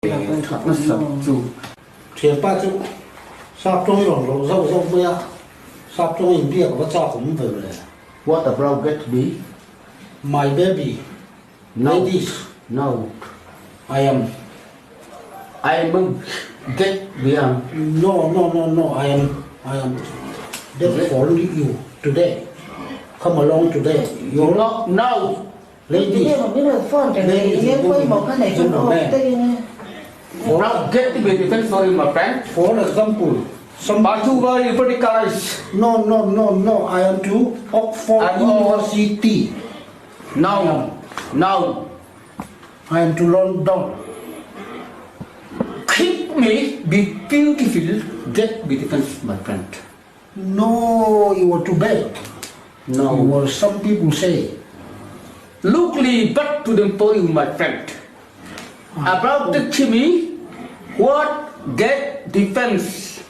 nó sập dù Thiền ba chữ Saptrawng lòng lòng dâu dâu bia Saptrawng in bia của cha cũng về rồi. what the bro get to be My baby, no ladies, no I am. I will get beyond No, I am. That's for you today. Come along today. you You not no ladies. Thế mà biết là phone trả lời nhé quay một cái này trong đó tây nè. bro get to be defense for my friend For example, but you very radicalized no. I am to Oxford I'm University. no I am to London. keep me be beautiful get be defense my friend No, you are too bad. no You are, some people say. lookly back to them for you my friend about the me what get defense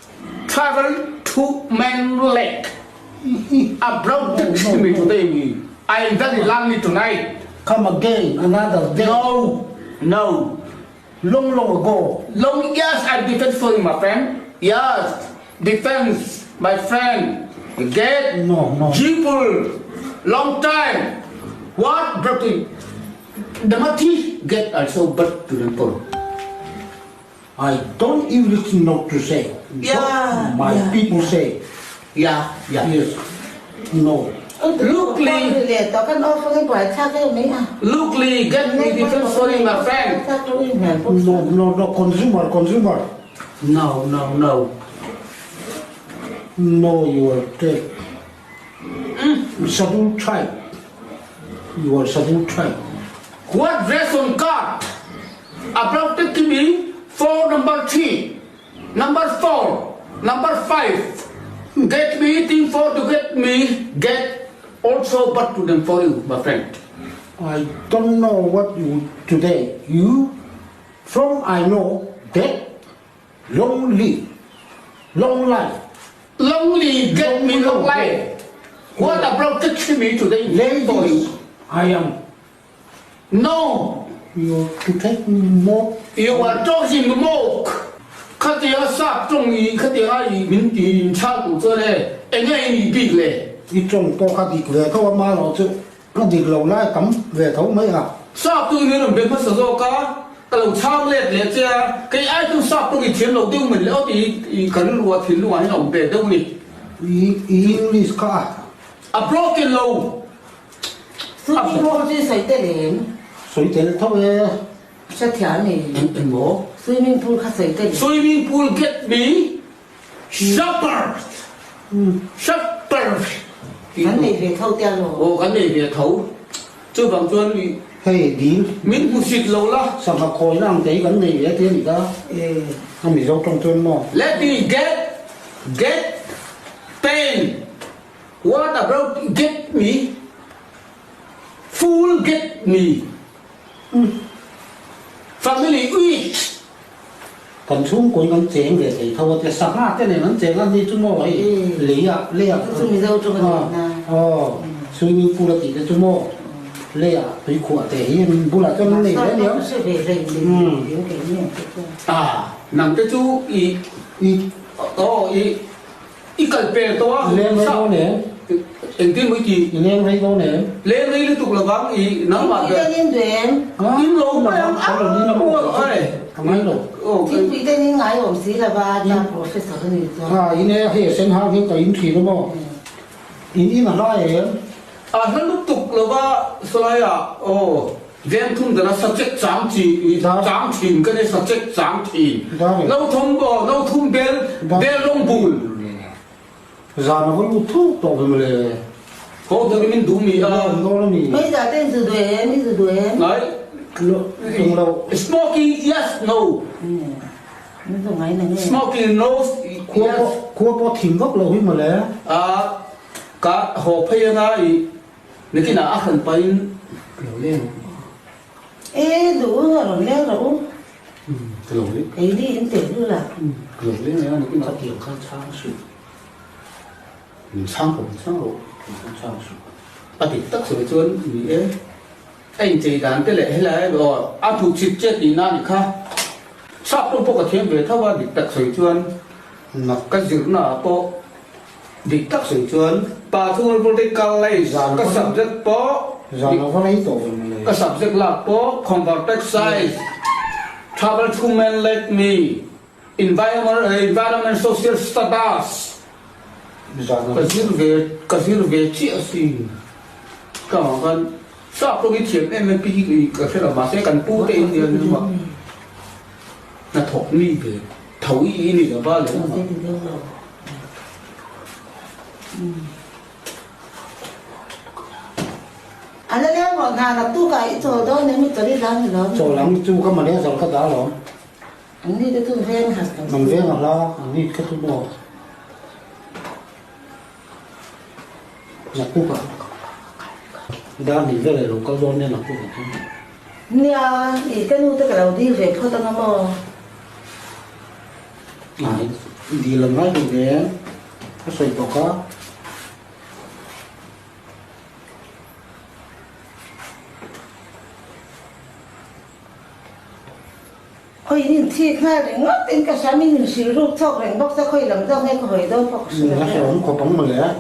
travel to man leg about the me today I am very lonely tonight Come again another day. no Long ago. long yes I defense for you my friend yes defense my friend get No. people long time what broken the mati get also back to the pole I don't even know to say. Yeah, My yeah. people say. yeah Yes. No. Look, Lee. Liền tao cái offer cái quả cha cái mấy à. lookly get me defense for you my friend Cha tôi ngàn No. Consumer. no No, you are dead. Scheduled tribe. You are scheduled tribe. what reason God about the me for number 3 number 4 number 5 get me eating for to get me get also but to them for you my friend I don't know what you today. You from I know that long life. lonely get me long life what about the me today for you Ladies, I am. no You to take me more. you are talking more เขาจะทราบตรงนี้เขาจะให้民主ชาติตัวเลยเอ็งให้มีปีเลย Ít trong có khá đi về thâu mà nó chứ. Nó đi lâu lại cắm về thâu mấy à. ทราบตัวนี้มันเป็นภาษาโลกาแต่เราช่างเล็ดเลยจ้ะใครไอ้ตัวทราบตัวนี้เทียนเราดิ้วเหมือนแล้วที่กันรัวทิ้งรัวให้เราเป็นตรงนี้ English cả. a broken law ซื้อที่ห้องที่ใส่เตลิม Suy thế thâu về. ชัดแถวนี่ and more ซื้อมิ่งพูดข้าใส่เตลิม swimming pool get me shopper งั้นนี่เรียนเท่าเตี้ยโล โอ้กันนี่เดี๋ยวเขาช่วยบางส่วน Hey, đi. มิ้นผู้สิทธิ์เราละ Sao mà khôi năng thấy cái này vậy thế gì đó. Không bị dấu trong chân mà. let me get pain what about get me full get me family weak Cần xuống cuốn con chén về thì thâu cái sạc mát thế này nó chén ăn đi chúng nó vậy. Lý à.ซื้อมีเจ้าตรงนี้นะ Suy nghĩ phụ là chỉ cái chúng nó. Lê à, tôi khỏe thế nhưng bù là cho nó này đấy nhớ. ซื้อไปเร่งดีเดี๋ยวแกเนี่ย nằm cái chú ý cần về tôi Lên với đâu nè. anh tin mấy chị Lên với đâu nè. lên đây liên tục là vắng ý nó mà Bị tên nhân tuyển in lâu mà em Có lần đi nó cũng có thể. Cảm ơn rồi. Chính bị tên nhân ngái ổn xí là ba cha professor này cho In này hệ sinh học hiện tại in thì đúng không? In mà nói vậy. nó liên tục là ba sao viên thông là subject giảm chỉ cái này subject giảm chỉ lâu thông bên lông bùn Giờ nó vẫn một thuốc tổ về mà lề. có được mình đủ mì Nó là mì. bây giờ tên dự tuyển đấy Không đâu. smoking yes no nó dùng ấy này smoking no yes Cua có thím gốc lâu mà lề. cả hồ phê nga nếu cái nào ăn phải kiểu lên ê đủ rồi leo đủ kiểu lên ấy đi em tưởng như là kiểu lên này cái nào Tiểu khăn trang sự. Trang hộ. Trang sự. thì tất sự chuyên vì anh chị đàn cái lệ hay là rồi ăn thuộc chip chết đi nào thì khác sắp trong bộ thiên về thao đi tắc sợi chuan nè cái giữ nọ bộ đi tắc sợi chuan bà thu political lấy cái subject bộ giờ nó có lấy tổ mình cái subject là bộ convert size travel to men like me environment social status giờ nó cái giữ về chia xin các bạn sắp trong cái chuyện em bị cái thế là mà sẽ cần tu tên gì nữa mà là thuộc ni về thấu ý này là bao nhiêu anh ấy lấy một hàng là tu cái chỗ đó nếu mình tới đi làm thì nó chỗ lắm chú có mà đeo rồi cái đó rồi anh đi tu ven hả mình ven là lo anh đi cái tu đồ là tu cả đó thì cái này nó có rôn nên là tu cả nia thì cái nu tất cả đầu đi về phơi tao mò đi làm nói thì để nó xoay tổ có ôi nhìn thiệt ha để ngót tên cả sáng mình sử dụng thuốc để bóc ra khỏi lòng đâu nghe khỏi đâu bóc nó sẽ ổn có bóng mà lẽ